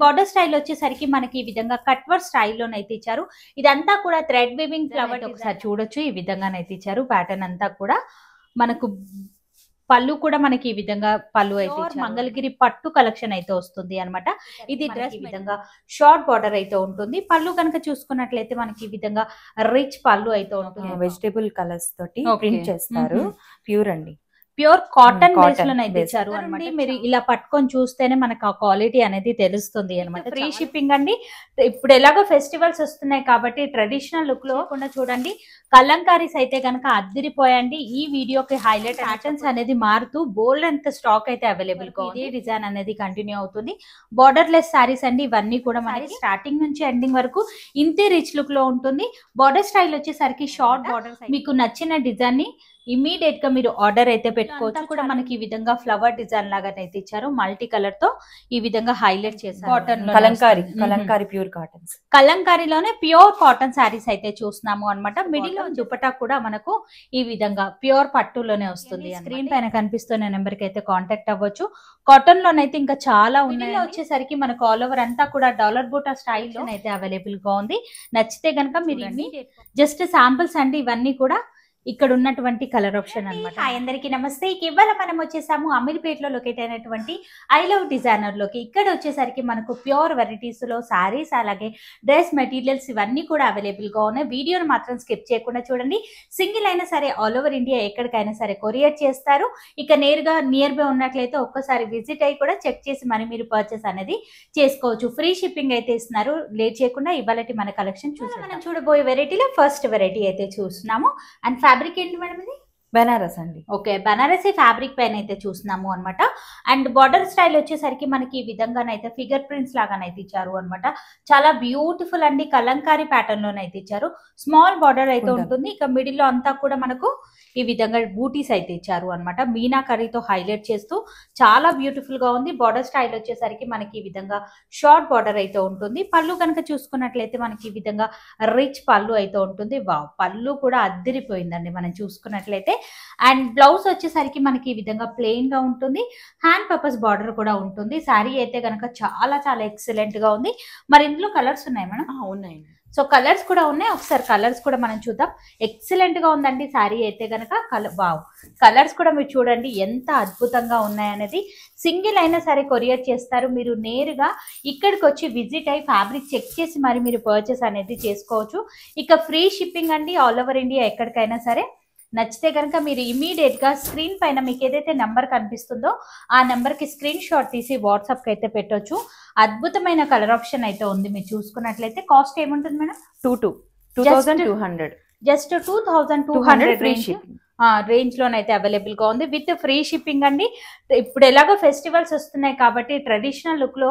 Border style వచ్చేసరికి మనకి ఈ విధంగా కట్ వర్క్ స్టైల్లోనైతే ఇచ్చారు. ఇదంతా కూడా థ్రెడ్ వీవింగ్ ఫ్లవర్ ఒకసారి చూడొచ్చు. ఈ విధంగానైతే ఇచ్చారు. ప్యాటర్న్ అంతా కూడా మనకు పళ్ళు కూడా మనకి ఈ విధంగా పళ్ళు అయితే మంగళగిరి పట్టు కలెక్షన్ అయితే వస్తుంది అనమాట. ఇది డ్రెస్ ఈ విధంగా షార్ట్ బార్డర్ అయితే ఉంటుంది. పళ్ళు కనుక చూసుకున్నట్లయితే మనకి ఈ విధంగా రిచ్ పళ్ళు అయితే ఉంటుంది. వెజిటేబుల్ కలర్స్ తోటి ప్రింట్ చేస్తారు. ప్యూర్ అండి, ప్యూర్ కాటన్ బేస్ లోనైతే ఇచ్చారు అనమాట. మీరు ఇలా పట్టుకొని చూస్తేనే మనకు ఆ క్వాలిటీ అనేది తెలుస్తుంది అనమాట. ఫ్రీ షిప్పింగ్ అండి. ఇప్పుడు ఎలాగో ఫెస్టివల్స్ వస్తున్నాయి కాబట్టి ట్రెడిషనల్ లుక్ లో కూడా చూడండి. కలంకారీస్ అయితే కనుక అద్దిరిపోయండి. ఈ వీడియోకి హైలైట్ ప్యాటర్న్స్ అనేది మారుతూ బోల్డ్ అంత స్టాక్ అయితే అవైలబుల్ గా ఉంది. డిజైన్ అనేది కంటిన్యూ అవుతుంది. బార్డర్ లెస్ సారీస్ అండి ఇవన్నీ కూడా మనకి స్టార్టింగ్ నుంచి ఎండింగ్ వరకు ఇంతే రిచ్ లుక్ లో ఉంటుంది. బార్డర్ స్టైల్ వచ్చేసరికి షార్ట్ బార్డర్. మీకు నచ్చిన డిజైన్ ని ఇమీడియట్ గా మీరు ఆర్డర్ అయితే పెట్టుకోవచ్చు. కూడా మనకి ఈ విధంగా ఫ్లవర్ డిజైన్ లాగా అయితే ఇచ్చారు. మల్టీ కలర్ తో ఈ విధంగా హైలైట్ చేశారు. కాటన్ కలంకారీ ప్యూర్ కాటన్స్, కలంకారీలోనే ప్యూర్ కాటన్ శారీస్ అయితే చూస్తున్నాము అనమాట. మిడిల్ లో దుపట్టా కూడా మనకు ఈ విధంగా ప్యూర్ పట్టులోనే వస్తుంది. స్క్రీన్ పైన కనిపిస్తున్న నెంబర్ కి అయితే కాంటాక్ట్ అవ్వచ్చు. కాటన్ లోనైతే ఇంకా చాలా ఉన్నాయి. వచ్చేసరికి మనకు ఆల్ ఓవర్ అంతా కూడా డాలర్ బూటా స్టైల్ లో అయితే అవైలబుల్ గా ఉంది. నచ్చితే కనుక మీరు జస్ట్ శాంపుల్స్ అండి ఇవన్నీ కూడా ఇక్కడ ఉన్నటువంటి కలర్ ఆప్షన్ అనమాట. అందరికీ నమస్తే. ఇవాళ మనం వచ్చేసాము అమీర్పేటలో లొకేట్ అయినటువంటి ఐ లవ్ డిజైనర్ లోకి. ఇక్కడ వచ్చేసరికి మనకు ప్యూర్ వెరైటీస్ లో సారీస్ అలాగే డ్రెస్ మెటీరియల్స్ ఇవన్నీ కూడా అవైలబుల్ గా ఉన్నాయి. వీడియోని మాత్రం స్కిప్ చేయకుండా చూడండి. సింగిల్ అయినా సరే ఆల్ ఓవర్ ఇండియా ఎక్కడికైనా సరే కొరియర్ చేస్తారు. ఇక నేరుగా నియర్ బై ఉన్నట్లయితే ఒక్కసారి విజిట్ అయ్యి కూడా చెక్ చేసి మరి మీరు పర్చేస్ అనేది చేసుకోవచ్చు. ఫ్రీ షిప్పింగ్ అయితే ఇస్తున్నారు. లేట్ చేయకుండా ఇవాళ మన కలెక్షన్ చూసి మనం చూడబోయే వెరైటీలో ఫస్ట్ వెరైటీ అయితే చూస్తున్నాము. అండ్ ఫ్యాబ్రిక్ ఏంటి మేడం ఇది? బనారస్ అండి. ఓకే, బనారసీ ఫ్యాబ్రిక్ పైన అయితే చూస్తున్నాము అనమాట. అండ్ బార్డర్ స్టైల్ వచ్చేసరికి మనకి ఈ విధంగానైతే ఫిగర్ ప్రింట్స్ లాగానైతే ఇచ్చారు అనమాట. చాలా బ్యూటిఫుల్ అండి. కలంకారీ ప్యాటర్న్ లోనైతే ఇచ్చారు. స్మాల్ బార్డర్ అయితే ఉంటుంది. ఇక మిడిల్ లో అంతా కూడా మనకు ఈ విధంగా బూటీస్ అయితే ఇచ్చారు అనమాట. మీనా కర్రీతో హైలైట్ చేస్తూ చాలా బ్యూటిఫుల్ గా ఉంది. బార్డర్ స్టైల్ వచ్చేసరికి మనకి ఈ విధంగా షార్ట్ బార్డర్ అయితే ఉంటుంది. పళ్ళు కనుక చూసుకున్నట్లయితే మనకి ఈ విధంగా రిచ్ పళ్ళు అయితే ఉంటుంది. వావ్, పళ్ళు కూడా అద్దిరిపోయిందండి మనం చూసుకున్నట్లయితే. అండ్ బ్లౌజ్ వచ్చేసరికి మనకి ఈ విధంగా ప్లెయిన్ గా ఉంటుంది. హ్యాండ్ పర్పస్ బార్డర్ కూడా ఉంటుంది. శారీ అయితే కనుక చాలా చాలా ఎక్సలెంట్ గా ఉంది. మరి ఇందులో కలర్స్ ఉన్నాయి మేడం? ఉన్నాయండి. సో కలర్స్ కూడా ఉన్నాయి. ఒకసారి కలర్స్ కూడా మనం చూద్దాం. ఎక్సలెంట్ గా ఉందండి శారీ అయితే కనుక. వావ్, కలర్స్ కూడా మీరు చూడండి ఎంత అద్భుతంగా ఉన్నాయనేది. సింగిల్ అయినా సరే కొరియర్ చేస్తారు. మీరు నేరుగా ఇక్కడికి వచ్చి విజిట్ అయ్యి ఫ్యాబ్రిక్ చెక్ చేసి మరి మీరు పర్చేస్ అనేది చేసుకోవచ్చు. ఇక ఫ్రీ షిప్పింగ్ అండి ఆల్ ఓవర్ ఇండియా ఎక్కడికైనా సరే. నచ్చితే కనుక మీరు ఇమీడియట్ గా స్క్రీన్ పైన మీకు ఏదైతే నెంబర్ కనిపిస్తుందో ఆ నెంబర్ కి స్క్రీన్ షాట్ తీసి వాట్సాప్ కి అయితే పెట్టొచ్చు. అద్భుతమైన కలర్ ఆప్షన్ అయితే ఉంది. మీరు చూసుకున్నట్లయితే కాస్ట్ ఏముంటుంది మేడం? 2200, జస్ట్ 2200 రేంజ్ లోనైతే అవైలబుల్ గా ఉంది విత్ ఫ్రీ షిప్పింగ్ అండి. ఇప్పుడు ఎలాగో ఫెస్టివల్స్ వస్తున్నాయి కాబట్టి ట్రెడిషనల్ లుక్ లో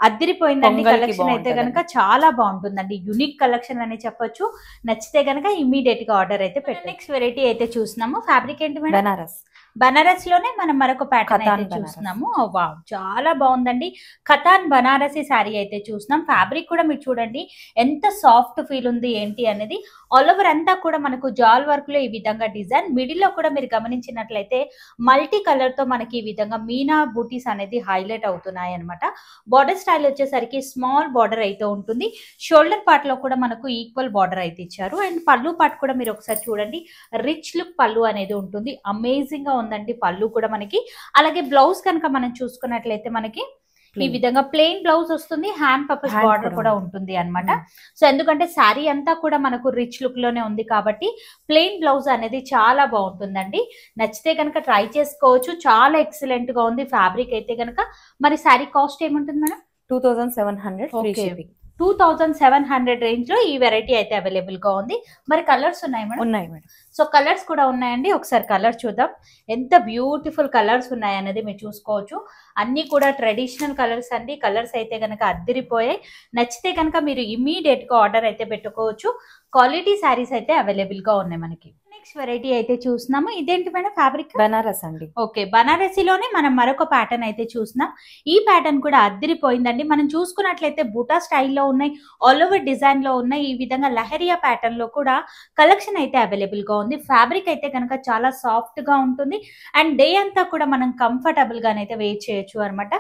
అద్దిరిపోయిందండి. కలెక్షన్ అయితే కనుక చాలా బాగుంటుందండి. యూనిక్ కలెక్షన్ అని చెప్పొచ్చు. నచ్చితే కనుక ఇమీడియట్ గా ఆర్డర్ అయితే పెట్టండి. నెక్స్ట్ వెరైటీ అయితే చూస్తున్నాము. ఫ్యాబ్రిక్ ఏంటి మేడం? బనారస్. బనారస్ లోనే మనం మరొక ప్యాటర్న్ అయితే చూస్తున్నాము. వావ్, చాలా బాగుందండి. ఖతాన్ బనారసి శారీ అయితే చూస్తున్నాం. ఫ్యాబ్రిక్ కూడా మీరు చూడండి ఎంత సాఫ్ట్ ఫీల్ ఉంది ఏంటి అనేది. ఆల్ ఓవర్ అంతా కూడా మనకు జాల్ వర్క్ లో ఈ విధంగా డిజైన్. మిడిల్ లో కూడా మీరు గమనించినట్లయితే మల్టీ కలర్ తో మనకి ఈ విధంగా మీనా బూటీస్ అనేది హైలైట్ అవుతున్నాయి అనమాట. బార్డర్ స్టైల్ వచ్చేసరికి స్మాల్ బార్డర్ అయితే ఉంటుంది. షోల్డర్ పార్ట్ లో కూడా మనకు ఈక్వల్ బార్డర్ అయితే ఇచ్చారు. అండ్ పళ్ళు పార్ట్ కూడా మీరు ఒకసారి చూడండి. రిచ్ లుక్ పళ్ళు అనేది ఉంటుంది. అమేజింగ్ గా ఉందండి పళ్ళు కూడా మనకి. అలాగే బ్లౌజ్ కనుక మనం చూసుకున్నట్లయితే మనకి ఈ విధంగా ప్లెయిన్ బ్లౌజ్ వస్తుంది. హ్యాండ్ పర్పస్ బార్డర్ కూడా ఉంటుంది అనమాట. సో ఎందుకంటే శారీ అంతా కూడా మనకు రిచ్ లుక్ లోనే ఉంది కాబట్టి ప్లెయిన్ బ్లౌజ్ అనేది చాలా బాగుంటుందండి. నచ్చితే కనుక ట్రై చేసుకోవచ్చు. చాలా ఎక్సలెంట్ గా ఉంది ఫ్యాబ్రిక్ అయితే కనుక. మరి శారీ కాస్ట్ ఏముంటుంది మేడం? 2700 free shipping. 2700 రేంజ్ లో ఈ వెరైటీ అయితే అవైలబుల్ గా ఉంది. మరి కలర్స్ ఉన్నాయి మేడం? ఉన్నాయి మేడం. సో కలర్స్ కూడా ఉన్నాయండి. ఒకసారి కలర్ చూద్దాం. ఎంత బ్యూటిఫుల్ కలర్స్ ఉన్నాయి అనేది మీరు చూసుకోవచ్చు. అన్ని కూడా ట్రెడిషనల్ కలర్స్ అండి. కలర్స్ అయితే కనుక అద్దిరిపోయాయి. నచ్చితే కనుక మీరు ఇమీడియట్ గా ఆర్డర్ అయితే పెట్టుకోవచ్చు. క్వాలిటీ శారీస్ అయితే అవైలబుల్ గా ఉన్నాయి మనకి. నెక్స్ట్ వెరైటీ అయితే చూస్తున్నాము. ఇదేంటి మేడం ఫ్యాబ్రిక్? బనారస్ అండి. ఓకే, బనారసీలోనే మనం మరొక ప్యాటర్న్ అయితే చూస్తున్నాం. ఈ ప్యాటర్న్ కూడా అద్దిరిపోయిందండి. మనం చూసుకున్నట్లయితే బూటా స్టైల్లో ఉన్నాయి, ఆల్ ఓవర్ డిజైన్ లో ఉన్నాయి. ఈ విధంగా లహరియా ప్యాటర్న్ లో కూడా కలెక్షన్ అయితే అవైలబుల్ గా ఉంది. ఫ్యాబ్రిక్ అయితే కనుక చాలా సాఫ్ట్ గా ఉంటుంది అండ్ డే అంతా కూడా మనం కంఫర్టబుల్ గానైతే వేర్ చేయొచ్చు అనమాట.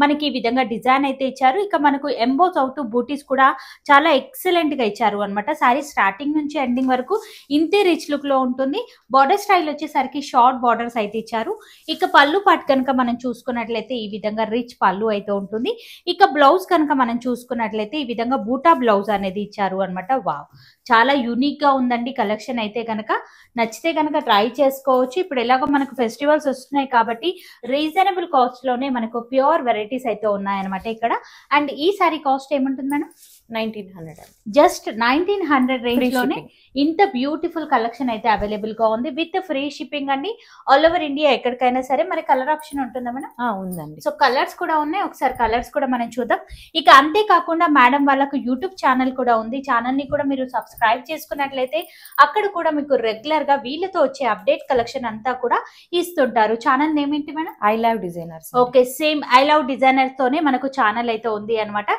మనకి ఈ విధంగా డిజైన్ అయితే ఇచ్చారు. ఇక మనకు ఎంబోస్ అవుతూ బూటీస్ కూడా చాలా ఎక్సలెంట్ గా ఇచ్చారు అనమాట. సారీ స్టార్టింగ్ నుంచి ఎండింగ్ వరకు ఇంతే రిచ్ లుక్ లో ఉంటుంది. బార్డర్ స్టైల్ వచ్చేసరికి షార్ట్ బార్డర్స్ అయితే ఇచ్చారు. ఇక పళ్ళు పాటు కనుక మనం చూసుకున్నట్లయితే ఈ విధంగా రిచ్ పళ్ళు అయితే ఉంటుంది. ఇక బ్లౌజ్ కనుక మనం చూసుకున్నట్లయితే ఈ విధంగా బూటా బ్లౌజ్ అనేది ఇచ్చారు అనమాట. వావ్, చాలా యూనిక్ గా ఉందండి కలెక్షన్ అయితే కనుక. నచ్చితే కనుక ట్రై చేసుకోవచ్చు. ఇప్పుడు ఎలాగో మనకు ఫెస్టివల్స్ వస్తున్నాయి కాబట్టి రీజనబుల్ కాస్ట్ లోనే మనకు ప్యూర్ వెరైటీస్ అయితే ఉన్నాయన్నమాట ఇక్కడ. అండ్ ఈ సారీ కాస్ట్ ఏముంటుంది మేడం? 1900. జస్ట్ 1900 రేంజ్ లోనే ఇంత బ్యూటిఫుల్ కలెక్షన్ అయితే అవైలబుల్ గా ఉంది విత్ ఫ్రీ షిప్పింగ్ అండి. ఆల్ ఓవర్ ఇండియా ఎక్కడికైనా సరే. మరి కలర్ ఆప్షన్ ఉంటుందా మేడం? ఉందండి. సో కలర్స్ కూడా ఉన్నాయి, ఒకసారి కలర్స్ కూడా మనం చూద్దాం. ఇక అంతేకాకుండా మేడం వాళ్ళకు యూట్యూబ్ ఛానల్ కూడా ఉంది. ఛానల్ ని కూడా మీరు సబ్స్క్రైబ్ చేసుకున్నట్లయితే అక్కడ కూడా మీకు రెగ్యులర్ గా వీళ్ళతో వచ్చే అప్డేట్ కలెక్షన్ అంతా కూడా ఇస్తుంటారు. ఛానల్ నేమ్ ఏంటి madam? I love designers. Okay, same I love designers తోనే మనకు ఛానల్ అయితే ఉంది అనమాట.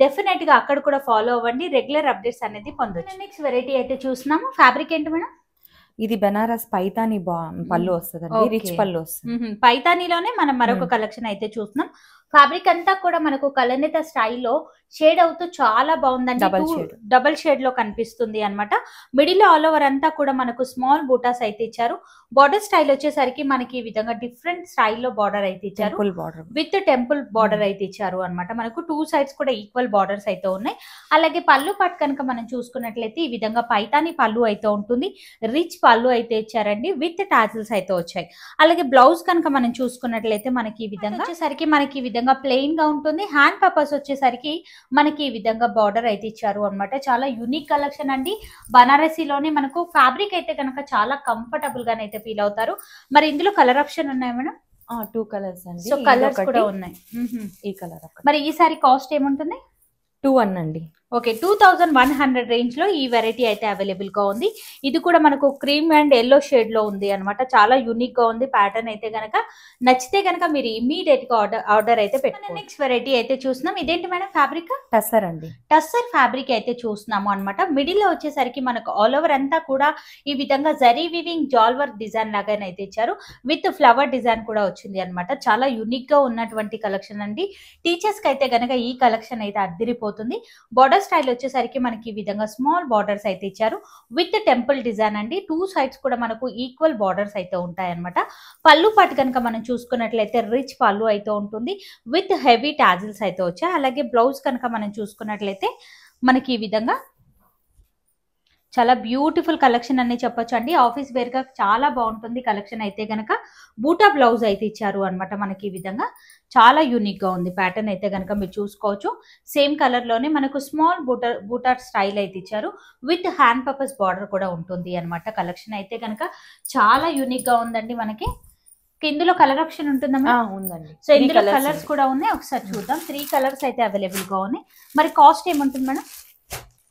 డెఫినెట్ గా అక్కడ కూడా ఫాలో అవ్వండి, రెగ్యులర్ అప్డేట్స్ అనేది పొందొచ్చు. నెక్స్ట్ వెరైటీ అయితే చూస్తున్నాము. ఫ్యాబ్రిక్ ఏంటి మేడం? ఇది బనారస్ పైతాని పళ్ళు వస్తుందండి, రిచ్ పళ్ళు వస్తుంది. పైతానీలోనే మనం మరొక కలెక్షన్ అయితే చూస్తున్నాం. ఫ్యాబ్రిక్ అంతా కూడా మనకు కలనేత స్టైల్లో షేడ్ అవుతూ చాలా బాగుందండి. డబల్ షేడ్ లో కనిపిస్తుంది అనమాట. మిడిల్ ఆల్ ఓవర్ అంతా కూడా మనకు స్మాల్ బూటాస్ అయితే ఇచ్చారు. బార్డర్ స్టైల్ వచ్చేసరికి మనకి ఈ విధంగా డిఫరెంట్ స్టైల్లో బార్డర్ అయితే ఇచ్చారు. విత్ టెంపుల్ బార్డర్ అయితే ఇచ్చారు అనమాట. మనకు టూ సైడ్స్ కూడా ఈక్వల్ బార్డర్స్ అయితే ఉన్నాయి. అలాగే పళ్ళు పాటు కనుక మనం చూసుకున్నట్లయితే ఈ విధంగా పైతాని పళ్ళు అయితే ఉంటుంది. రిచ్ పళ్ళు అయితే ఇచ్చారండి విత్ టాజిల్స్ అయితే వచ్చాయి. అలాగే బ్లౌజ్ కనుక మనం చూసుకున్నట్లయితే మనకి ఈ విధంగా వచ్చేసరికి మనకి ఈ విధంగా ప్లెయిన్ గా ఉంటుంది. హ్యాండ్ పర్పస్ వచ్చేసరికి మనకి ఈ విధంగా బార్డర్ అయితే ఇచ్చారు అనమాట. చాలా యూనిక్ కలెక్షన్ అండి. బనారసీలోనే మనకు ఫ్యాబ్రిక్ అయితే కనుక చాలా కంఫర్టబుల్ గానైతే ఫీల్ అవుతారు. మరి ఇందులో కలర్ ఆప్షన్ ఉన్నాయి మేడం? 2 కలర్స్ అండి. సో కలర్స్ కూడా ఉన్నాయి. ఈ కలర్. మరి ఈ సారీ కాస్ట్ ఏముంటుంది? 2,1 అండి. ఓకే, 2100 రేంజ్ లో ఈ వెరైటీ అయితే అవైలబుల్ గా ఉంది. ఇది కూడా మనకు క్రీమ్ అండ్ ఎల్లో షేడ్ లో ఉంది అనమాట. చాలా యూనిక్ గా ఉంది ప్యాటర్న్ అయితే గనక. నచ్చితే గనక మీరు ఇమీడియట్ గా ఆర్డర్ అయితే పెట్టుకోండి. నెక్స్ట్ వెరైటీ అయితే చూస్తున్నాం. ఇదేంటి మేడం ఫ్యాబ్రిక్? టస్సర్ అండి. టస్సర్ ఫ్యాబ్రిక్ అయితే చూస్తున్నాము అనమాట. మిడిల్ లో వచ్చేసరికి మనకు ఆల్ ఓవర్ అంతా కూడా ఈ విధంగా జరీ వీవింగ్ జాల్ వర్క్ డిజైన్ లాగానైతే ఇచ్చారు. విత్ ఫ్లవర్ డిజైన్ కూడా వచ్చింది అనమాట. చాలా యూనిక్ గా ఉన్నటువంటి కలెక్షన్ అండి. టీచర్స్ కి అయితే గనక ఈ కలెక్షన్ అయితే అద్దిరిపోతుంది. బార్డర్ స్టైల్ వచ్చేసరికి మనకి ఈ విధంగా స్మాల్ బార్డర్స్ అయితే ఇచ్చారు విత్ టెంపుల్ డిజైన్ అండి. టూ సైడ్స్ కూడా మనకు ఈక్వల్ బార్డర్స్ అయితే ఉంటాయి అనమాట. పళ్ళు పాటు కనుక మనం చూసుకున్నట్లయితే రిచ్ పళ్ళు అయితే ఉంటుంది విత్ హెవీ టాజిల్స్ అయితే వచ్చాయి. అలాగే బ్లౌజ్ కనుక మనం చూసుకున్నట్లయితే మనకి ఈ విధంగా చాలా బ్యూటిఫుల్ కలెక్షన్ అని చెప్పొచ్చు అండి. ఆఫీస్ వేర్ గా చాలా బాగుంటుంది కలెక్షన్ అయితే గనక. బూటా బ్లౌజ్ అయితే ఇచ్చారు అనమాట. మనకి ఈ విధంగా చాలా యూనిక్ గా ఉంది ప్యాటర్న్ అయితే గనక మీరు చూసుకోవచ్చు. సేమ్ కలర్ లోనే మనకు స్మాల్ బూటా స్టైల్ అయితే ఇచ్చారు విత్ హ్యాండ్ పర్పస్ బార్డర్ కూడా ఉంటుంది అనమాట. కలెక్షన్ అయితే గనక చాలా యూనిక్ గా ఉందండి. మనకి ఇందులో కలర్ ఆప్షన్ ఉంటుందా? ఉందండి. సో ఇందులో కలర్స్ కూడా ఉన్నాయి, ఒకసారి చూద్దాం. 3 కలర్స్ అయితే అవైలబుల్ గా ఉన్నాయి. మరి కాస్ట్ ఏముంటుంది మేడం?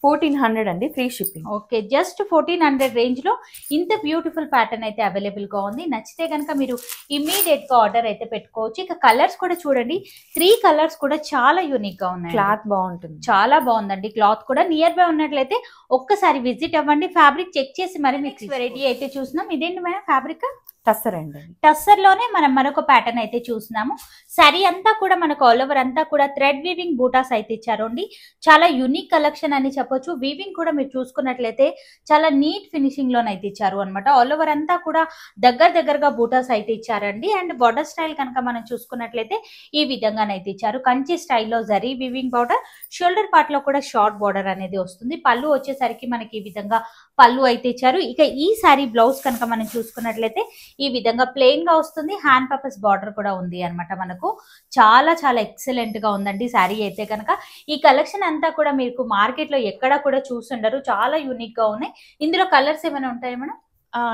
1400 అండి, free shipping. Okay, just 1400 range లో ఇంత బ్యూటిఫుల్ ప్యాటర్న్ అయితే అవైలబుల్ గా ఉంది. నచ్చితే కనుక మీరు ఇమీడియట్ గా ఆర్డర్ అయితే పెట్టుకోవచ్చు. ఇక కలర్స్ కూడా చూడండి, 3 కలర్స్ కూడా చాలా యూనిక్ గా ఉన్నాయి. క్లాత్ బాగుంటుంది, చాలా బాగుందండి. క్లాత్ కూడా నియర్ బై ఉన్నట్లయితే ఒక్కసారి విజిట్ అవ్వండి, ఫ్యాబ్రిక్ చెక్ చేసి మరి మీకు వెరైటీ అయితే చూస్తున్నాం. ఇదేంటి మేడం ఫ్యాబ్రిక్? టస్సర్ అండి. టస్సర్ లోనే మనం మరొక ప్యాటర్న్ అయితే చూస్తున్నాము. సారీ అంతా కూడా మనకు ఆల్ ఓవర్ అంతా కూడా థ్రెడ్ వీవింగ్ బూటాస్ అయితే ఇచ్చారు అండి. చాలా యూనిక్ కలెక్షన్ అని చెప్పొచ్చు. వీవింగ్ కూడా మీరు చూసుకున్నట్లయితే చాలా నీట్ ఫినిషింగ్ లోనైతే ఇచ్చారు అనమాట. ఆల్ ఓవర్ అంతా కూడా దగ్గరగా బూటాస్ అయితే ఇచ్చారండి. అండ్ బార్డర్ స్టైల్ కనుక మనం చూసుకున్నట్లయితే ఈ విధంగానైతే ఇచ్చారు. కంచి స్టైల్లో zari weaving border, shoulder part లో కూడా షార్ట్ బార్డర్ అనేది వస్తుంది. పళ్ళు వచ్చేసరికి మనకి ఈ విధంగా పళ్ళు అయితే ఇచ్చారు. ఇక ఈ సారీ బ్లౌజ్ కనుక మనం చూసుకున్నట్లయితే ఈ విధంగా ప్లెయిన్ గా వస్తుంది. హ్యాండ్ పర్పస్ బార్డర్ కూడా ఉంది అనమాట. మనకు చాలా ఎక్సలెంట్ గా ఉందండి సారీ అయితే కనుక. ఈ కలెక్షన్ అంతా కూడా మీకు మార్కెట్ లో ఎక్కడా కూడా చూస్తుండరు. చాలా యూనిక్ గా ఉన్నాయి. ఇందులో కలర్స్ ఏమైనా ఉంటాయి మేడం?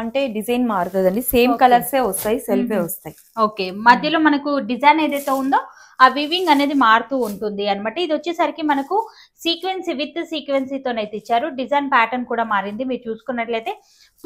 అంటే డిజైన్ మారుతుందండి, సేమ్ కలర్సే వస్తాయి, సెల్ఫే వస్తాయి. ఓకే, మధ్యలో మనకు డిజైన్ ఏదైతే ఉందో ఆ వివింగ్ అనేది మారుతూ ఉంటుంది అనమాట. ఇది వచ్చేసరికి మనకు సీక్వెన్సీ విత్ సీక్వెన్సీతోనైతే ఇచ్చారు. డిజైన్ ప్యాటర్న్ కూడా మారింది. మీరు చూసుకున్నట్లయితే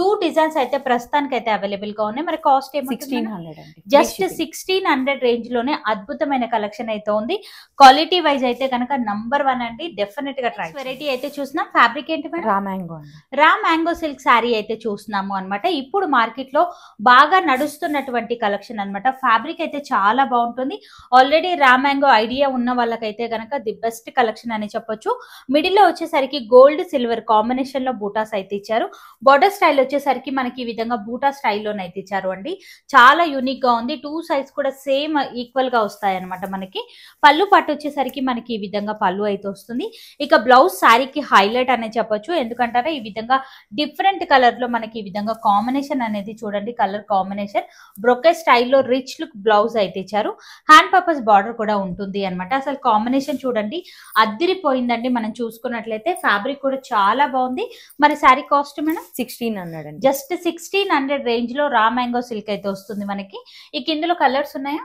2 డిజైన్స్ అయితే ప్రస్తుతానికి అయితే అవైలబుల్ గా ఉన్నాయి. మరి కాస్ట్ ఏమో 1600 అండి. జస్ట్ 1600 రేంజ్ లోనే అద్భుతమైన కలెక్షన్ అయితే ఉంది. క్వాలిటీ వైజ్ అయితే కనుక నంబర్ 1 అండి. డెఫినెట్ గా ట్రై. వెరైటీ అయితే చూస్తున్నాం. ఫ్యాబ్రిక్ ఏంటి మేడం? రా మ్యాంగో అండి. రా మ్యాంగో సిల్క్ శారీ అయితే చూస్తున్నాము అనమాట. ఇప్పుడు మార్కెట్ లో బాగా నడుస్తున్నటువంటి కలెక్షన్ అనమాట. ఫ్యాబ్రిక్ అయితే చాలా బాగుంటుంది. ఆల్రెడీ రా మ్యాంగో ఐడియా ఉన్న వాళ్ళకైతే కనుక ది బెస్ట్ కలెక్షన్ అని చెప్పొచ్చు. మిడిల్ లో వచ్చేసరికి గోల్డ్ సిల్వర్ కాంబినేషన్ లో బూటాస్ అయితే ఇచ్చారు. బోర్డర్ స్టైల్ వచ్చేసరికి మనకి ఈ విధంగా బూటా స్టైల్లోనే అయితే ఇచ్చారు అండి. చాలా యూనిక్ గా ఉంది. 2 సైజ్ కూడా సేమ్ ఈక్వల్ గా వస్తాయి అనమాట. మనకి పళ్ళు పట్టు వచ్చేసరికి మనకి ఈ విధంగా పళ్ళు అయితే వస్తుంది. ఇక బ్లౌజ్ శారీకి హైలైట్ అనే చెప్పొచ్చు. ఎందుకంటారా ఈ విధంగా డిఫరెంట్ కలర్ లో మనకి ఈ విధంగా కాంబినేషన్ అనేది చూడండి. కలర్ కాంబినేషన్ బ్రొకే స్టైల్లో రిచ్ లుక్ బ్లౌజ్ అయితే ఇచ్చారు. హ్యాండ్ పర్పస్ బార్డర్ కూడా ఉంటుంది అనమాట. అసలు కాంబినేషన్ చూడండి అద్దిరిపోయిందండి. మనం చూసుకున్నట్లయితే ఫ్యాబ్రిక్ కూడా చాలా బాగుంది. మరి శారీ కాస్ట్ మేడం 1600 అండి. జస్ట్ 1600 రేంజ్ లో రా మ్యాంగో సిల్క్ అయితే వస్తుంది మనకి. ఈ కిందలో కలర్స్ ఉన్నాయా?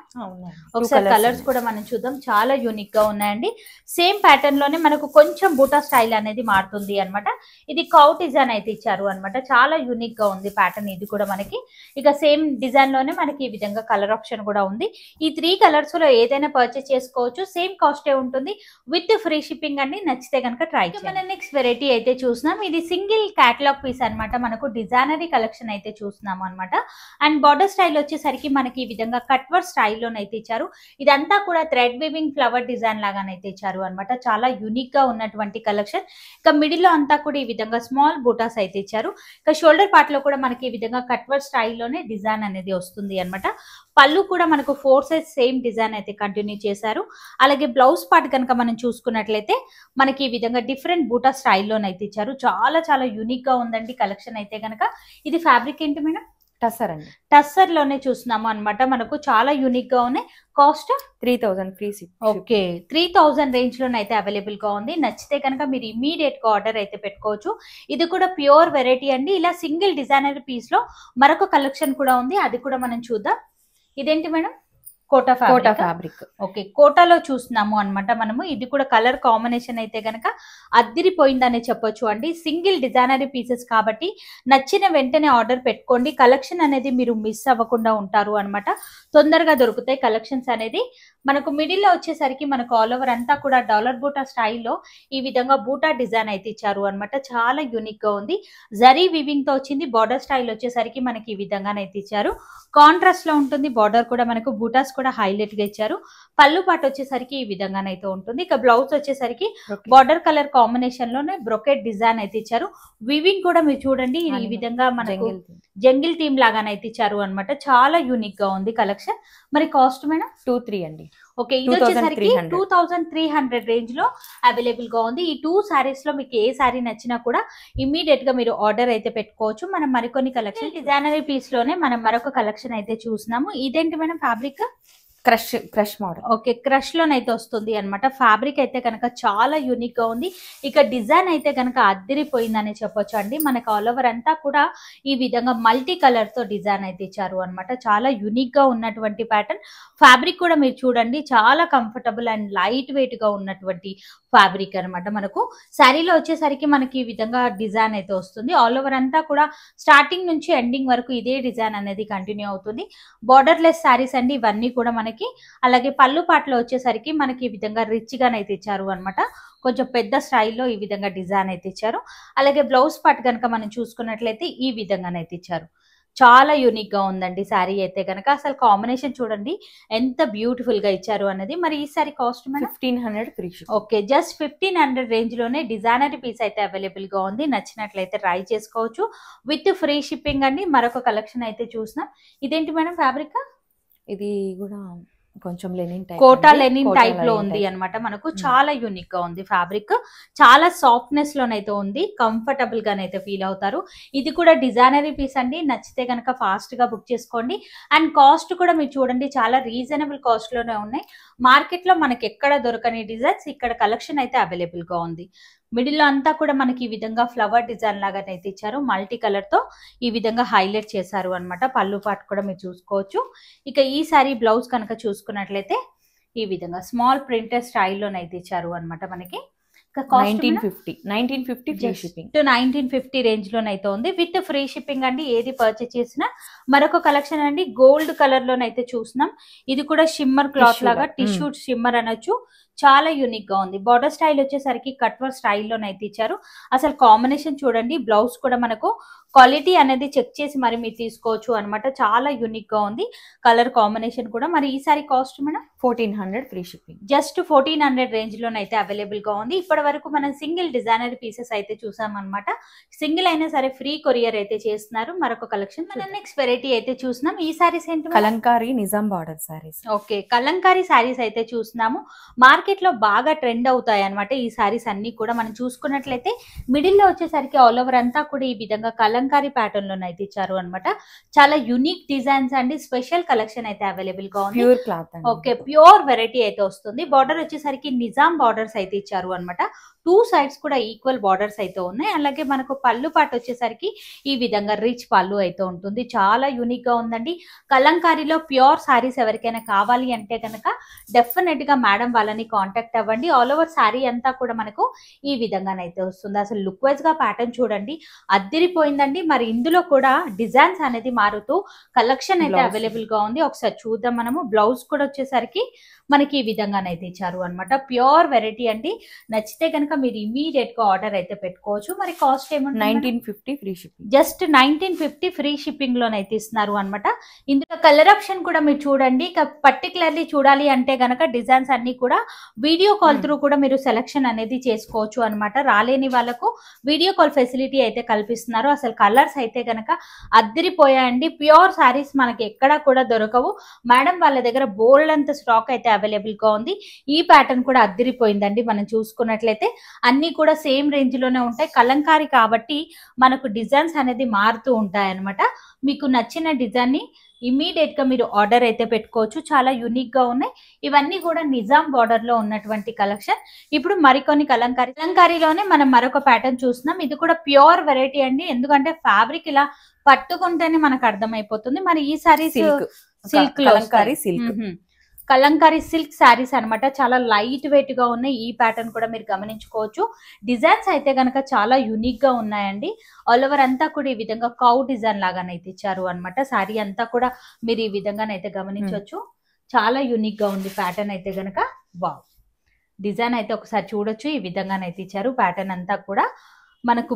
ఒకసారి కలర్స్ కూడా మనం చూద్దాం. చాలా యూనిక్ గా ఉన్నాయండి. సేమ్ ప్యాటర్న్ లోనే మనకు కొంచెం బూటా స్టైల్ అనేది మారుతుంది అనమాట. ఇది కౌ డిజైన్ అయితే ఇచ్చారు అనమాట. చాలా యూనిక్ గా ఉంది ప్యాటర్న్ ఇది కూడా మనకి. ఇక సేమ్ డిజైన్ లోనే మనకి ఈ విధంగా కలర్ ఆప్షన్ కూడా ఉంది. ఈ 3 కలర్స్ లో ఏదైనా పర్చేస్ చేసుకోవచ్చు. సేమ్ కాస్టే ఉంటుంది విత్ ఫ్రీ షిప్పింగ్ అండి. నచ్చితే కనుక ట్రై చేయండి. మన నెక్స్ట్ వెరైటీ అయితే చూస్తున్నాం. ఇది సింగిల్ క్యాటలాగ్ పీస్ అనమాట. మనకు డిజైనరీ కలెక్షన్ అయితే చూస్తున్నాము అనమాట. అండ్ బార్డర్ స్టైల్ వచ్చేసరికి మనకి ఈ విధంగా కట్ వర్క్ స్టైల్లోనైతే ఇచ్చారు. ఇదంతా కూడా థ్రెడ్ వీవింగ్ ఫ్లవర్ డిజైన్ లాగానైతే ఇచ్చారు అనమాట. చాలా యూనిక్ గా ఉన్నటువంటి కలెక్షన్. ఇక మిడిల్ లో అంతా కూడా ఈ విధంగా స్మాల్ బూటాస్ అయితే ఇచ్చారు. ఇక షోల్డర్ పార్ట్ లో కూడా మనకి ఈ విధంగా కట్ వర్క్ స్టైల్లోనే డిజైన్ అనేది వస్తుంది అనమాట. పళ్ళు కూడా మనకు 4 సైజ్ సేమ్ డిజైన్ అయితే కంటిన్యూ చేశారు. అలాగే బ్లౌజ్ పార్ట్ కనుక మనం చూసుకున్నట్లయితే మనకి ఈ విధంగా డిఫరెంట్ బూటా స్టైల్లోనైతే ఇచ్చారు. చాలా చాలా యూనిక్ గా ఉందండి కలెక్షన్ అయితే కనుక. ఇది ఫ్యాబ్రిక్ ఏంటి మేడం? టస్సర్ అండి. టస్సర్ లోనే చూస్తున్నాము అనమాట. మనకు చాలా యూనిక్ గా ఉన్నాయి. Cost 3000 free ship. Okay 3000 range లోనైతే అవైలబుల్ గా ఉంది. నచ్చితే కనుక మీరు ఇమీడియట్ గా ఆర్డర్ అయితే పెట్టుకోవచ్చు. ఇది కూడా ప్యూర్ వెరైటీ అండి. ఇలా సింగిల్ డిజైనర్ పీస్ లో మరొక కలెక్షన్ కూడా ఉంది. అది కూడా మనం చూద్దాం. ఇదేంటి మేడం? Quota fabric. ఓకే కోటాలో చూస్తున్నాము అనమాట మనము. ఇది కూడా కలర్ కాంబినేషన్ అయితే గనక అద్దిరిపోయిందనే చెప్పొచ్చు అండి. సింగిల్ డిజైనరీ పీసెస్ కాబట్టి నచ్చిన వెంటనే ఆర్డర్ పెట్టుకోండి. కలెక్షన్ అనేది మీరు మిస్ అవ్వకుండా ఉంటారు అనమాట. తొందరగా దొరుకుతాయి కలెక్షన్స్ అనేది. మనకు మిడిల్ లో వచ్చేసరికి మనకు ఆల్ ఓవర్ అంతా కూడా డాలర్ బూటా స్టైల్లో ఈ విధంగా బూటా డిజైన్ అయితే ఇచ్చారు అనమాట. చాలా యూనిక్ గా ఉంది. జరీ వీవింగ్ తో వచ్చింది. బార్డర్ స్టైల్ వచ్చేసరికి మనకి ఈ విధంగానైతే ఇచ్చారు. కాంట్రాస్ట్ లో ఉంటుంది. బార్డర్ కూడా మనకు బూటాస్ కూడా హైలైట్ గా ఇచ్చారు. పళ్ళు పాటు వచ్చేసరికి ఈ విధంగానైతే ఉంటుంది. ఇక బ్లౌజ్ వచ్చేసరికి బార్డర్ కలర్ కాంబినేషన్ లోనే బ్రొకెట్ డిజైన్ అయితే ఇచ్చారు. వీవింగ్ కూడా మీరు చూడండి ఈ విధంగా మనకు జంగిల్ థీమ్ లాగానైతే ఇచ్చారు అనమాట. చాలా యూనిక్ గా ఉంది కలెక్షన్. మరి కాస్ట్ మేడం 23 అండి. ఓకే ఇది వచ్చేసరికి 2300 రేంజ్ లో అవైలబుల్ గా ఉంది. ఈ 2 సారీస్ లో మీకు ఏ సారీ నచ్చినా కూడా ఇమీడియట్ గా మీరు ఆర్డర్ అయితే పెట్టుకోవచ్చు. మనం మరికొన్ని కలెక్షన్ డిజైనరీ పీస్ లోనే మనం మరొక కలెక్షన్ అయితే చూస్తున్నాము. ఇదేంటి madam? Fabric crush model. Okay crush లోనైతే వస్తుంది అనమాట. ఫ్యాబ్రిక్ అయితే కనుక చాలా యూనిక్ గా ఉంది. ఇక డిజైన్ అయితే కనుక అద్దిరిపోయిందని చెప్పొచ్చు అండి. మనకు ఆల్ ఓవర్ అంతా కూడా ఈ విధంగా మల్టీ కలర్ తో డిజైన్ అయితే ఇచ్చారు అనమాట. చాలా యూనిక్ గా ఉన్నటువంటి ప్యాటర్న్. ఫ్యాబ్రిక్ కూడా మీరు చూడండి చాలా కంఫర్టబుల్ అండ్ లైట్ వెయిట్ గా ఉన్నటువంటి ఫ్యాబ్రిక్ అనమాట. మనకు శారీలో వచ్చేసరికి మనకి ఈ విధంగా డిజైన్ అయితే వస్తుంది. ఆల్ ఓవర్ అంతా కూడా స్టార్టింగ్ నుంచి ఎండింగ్ వరకు ఇదే డిజైన్ అనేది కంటిన్యూ అవుతుంది. బార్డర్ లెస్ శారీస్ అండి ఇవన్నీ కూడా మనకి. అలాగే పళ్ళు పాటలో వచ్చేసరికి మనకి ఈ విధంగా రిచ్ గానైతే ఇచ్చారు అనమాట. కొంచెం పెద్ద స్టైల్లో ఈ విధంగా డిజైన్ అయితే ఇచ్చారు. అలాగే బ్లౌజ్ పార్ట్ కనుక మనం చూసుకున్నట్లయితే ఈ విధంగానైతే ఇచ్చారు. చాలా యూనిక్ గా ఉందండి శారీ అయితే కనుక. అసలు కాంబినేషన్ చూడండి ఎంత బ్యూటిఫుల్ గా ఇచ్చారు అనేది. మరి ఈ saree cost 1500 free ship. Okay just 1500 range లోనే డిజైనరీ పీస్ అయితే అవైలబుల్ గా ఉంది. నచ్చినట్లయితే ట్రై చేసుకోవచ్చు విత్ ఫ్రీ షిప్పింగ్ అండి. మరొక కలెక్షన్ అయితే చూసినాం. ఇదేంటి మేడం? ఫ్యాబ్రిక్ ఇది కూడా కొంచెం linen type, Kota linen type లో ఉంది అనమాట. మనకు చాలా యూనిక్ గా ఉంది. ఫ్యాబ్రిక్ చాలా సాఫ్ట్నెస్ లోనైతే ఉంది. కంఫర్టబుల్ గానైతే ఫీల్ అవుతారు. ఇది కూడా డిజైనరీ పీస్ అండి. నచ్చితే కనుక ఫాస్ట్ గా బుక్ చేసుకోండి. అండ్ కాస్ట్ కూడా మీరు చూడండి చాలా రీజనబుల్ కాస్ట్ లోనే ఉన్నాయి. మార్కెట్ లో మనకి ఎక్కడ దొరకని డిజైన్స్ ఇక్కడ కలెక్షన్ అయితే అవైలబుల్ గా ఉంది. మిడిల్ లో అంతా కూడా మనకి ఈ విధంగా ఫ్లవర్ డిజైన్ లాగానైతే ఇచ్చారు. మల్టీ కలర్ తో ఈ విధంగా హైలైట్ చేశారు అనమాట. పళ్ళు పాటు కూడా మీరు చూసుకోవచ్చు. ఇక ఈ సారీ బ్లౌజ్ కనుక చూసుకున్నట్లయితే ఈ విధంగా స్మాల్ ప్రింటెడ్ స్టైల్లోనైతే ఇచ్చారు అనమాట మనకి. 1950 ఫ్రీ షిప్పింగ్. 1950 రేంజ్ లోనైతే ఉంది విత్ ఫ్రీ షిప్పింగ్ అండి. ఏది పర్చేస్ చేసినా. మరొక కలెక్షన్ అండి గోల్డ్ కలర్ లోనైతే చూస్తున్నాం. ఇది కూడా షిమ్మర్ క్లాత్ లాగా టిష్యూ షిమ్మర్ అనొచ్చు. చాలా యూనిక్ గా ఉంది. బార్డర్ స్టైల్ వచ్చేసరికి కట్ వర్క్ స్టైల్లోనైతే ఇచ్చారు. అసలు కాంబినేషన్ చూడండి. బ్లౌజ్ కూడా మనకు క్వాలిటీ అనేది చెక్ చేసి మరి మీరు తీసుకోవచ్చు అనమాట. చాలా యూనిక్ గా ఉంది కలర్ కాంబినేషన్ కూడా. మరి ఈ saree cost madam 1400 free shipping. Just 1400 range లోనైతే అవైలబుల్ గా ఉంది. ఇప్పటి వరకు మనం సింగిల్ డిజైనర్ పీసెస్ అయితే చూసాం అనమాట. సింగిల్ అయినా సరే ఫ్రీ కొరియర్ అయితే చేస్తున్నారు. మరొక కలెక్షన్ మనం నెక్స్ట్ వెరైటీ అయితే చూస్తున్నాం. ఈ సారీస్ ఏంటి? కలంకారీ నిజాం బార్డర్ సారీస్. ఓకే, కలంకారీ సారీస్ అయితే చూస్తున్నాము. మార్కెట్ లో బాగా ట్రెండ్ అవుతాయి అనమాట ఈ సారీస్ అన్ని కూడా. మనం చూసుకున్నట్లయితే మిడిల్ లో వచ్చేసరికి ఆల్ ఓవర్ అంతా కూడా ఈ విధంగా కలంకారీ ప్యాటర్న్ లో అయితే ఇచ్చారు అనమాట. చాలా యూనిక్ డిజైన్స్ అండి. స్పెషల్ కలెక్షన్ అయితే అవైలబుల్ గా ఉంది. Pure cloth. Okay, pure variety అయితే వస్తుంది. బార్డర్ వచ్చేసరికి నిజాం బార్డర్స్ అయితే ఇచ్చారు అనమాట. 2 సైడ్స్ కూడా ఈక్వల్ బార్డర్స్ అయితే ఉన్నాయి. అలాగే మనకు పళ్ళు పాటు వచ్చేసరికి ఈ విధంగా రిచ్ పళ్ళు అయితే ఉంటుంది. చాలా యూనిక్ గా ఉందండి. కలంకారీలో ప్యూర్ సారీస్ ఎవరికైనా కావాలి అంటే కనుక డెఫినెట్ గా మేడం వాళ్ళని కాంటాక్ట్ అవ్వండి. ఆల్ ఓవర్ సారీ అంతా కూడా మనకు ఈ విధంగానైతే వస్తుంది. అసలు లుక్ వైజ్ గా ప్యాటర్న్ చూడండి, అద్దిరిపోయిందండి. మరి ఇందులో కూడా డిజైన్స్ అనేది మారుతూ కలెక్షన్ అయితే అవైలబుల్ గా ఉంది. ఒకసారి చూద్దాం మనము. బ్లౌజ్ కూడా వచ్చేసరికి మనకి ఈ విధంగానైతే ఇచ్చారు అనమాట. ప్యూర్ వెరైటీ అండి. నచ్చితే కనుక మీరు ఇమీడియట్ గా ఆర్డర్ అయితే పెట్టుకోవచ్చు. మరి కాస్ట్ ఏమంటే 1950 free shipping. Just 1950 free shipping లోనైతే ఇస్తున్నారు అనమాట. ఇందులో కలర్ ఆప్షన్ కూడా మీరు చూడండి. పర్టికులర్లీ చూడాలి అంటే గనక డిజైన్స్ అన్ని కూడా వీడియో కాల్ త్రూ కూడా మీరు సెలెక్షన్ అనేది చేసుకోవచ్చు అనమాట. రాలేని వాళ్ళకు వీడియో కాల్ ఫెసిలిటీ అయితే కల్పిస్తున్నారు. అసలు కలర్స్ అయితే గనక అద్దిరిపోయాయండి. ప్యూర్ సారీస్ మనకి ఎక్కడా కూడా దొరకవు. మేడం వాళ్ళ దగ్గర బోల్డ్ అంత స్టాక్ అయితే అవైలబుల్ గా ఉంది. ఈ ప్యాటర్న్ కూడా అద్దిరిపోయిందండి. మనం చూసుకున్నట్లయితే అన్ని కూడా సేమ్ రేంజ్ లోనే ఉంటాయి. కలంకారీ కాబట్టి మనకు డిజైన్స్ అనేది మారుతూ ఉంటాయి అనమాట. మీకు నచ్చిన డిజైన్ ని ఇమీడియట్ గా మీరు ఆర్డర్ అయితే పెట్టుకోవచ్చు. చాలా యూనిక్ గా ఉన్నాయి. ఇవన్నీ కూడా నిజాం బార్డర్ లో ఉన్నటువంటి కలెక్షన్. ఇప్పుడు మరికొన్ని కలంకారీలోనే మనం మరొక ప్యాటర్న్ చూస్తున్నాం. ఇది కూడా ప్యూర్ వెరైటీ అండి. ఎందుకంటే ఫ్యాబ్రిక్ ఇలా పట్టుకుంటేనే మనకు అర్థమైపోతుంది. మరి ఈ sorry silk Kalamkari silk. Kalamkari silk saris అనమాట. చాలా లైట్ వెయిట్ గా ఉన్నాయి. ఈ ప్యాటర్న్ కూడా మీరు గమనించుకోవచ్చు. డిజైన్స్ అయితే గనక చాలా యూనిక్ గా ఉన్నాయండి. ఆల్ ఓవర్ అంతా కూడా ఈ విధంగా కౌ డిజైన్ లాగానైతే ఇచ్చారు అనమాట. శారీ అంతా కూడా మీరు ఈ విధంగానైతే గమనించవచ్చు. చాలా యూనిక్ గా ఉంది ప్యాటర్న్ అయితే గనక. వావ్, డిజైన్ అయితే ఒకసారి చూడొచ్చు. ఈ విధంగానైతే ఇచ్చారు. ప్యాటర్న్ అంతా కూడా మనకు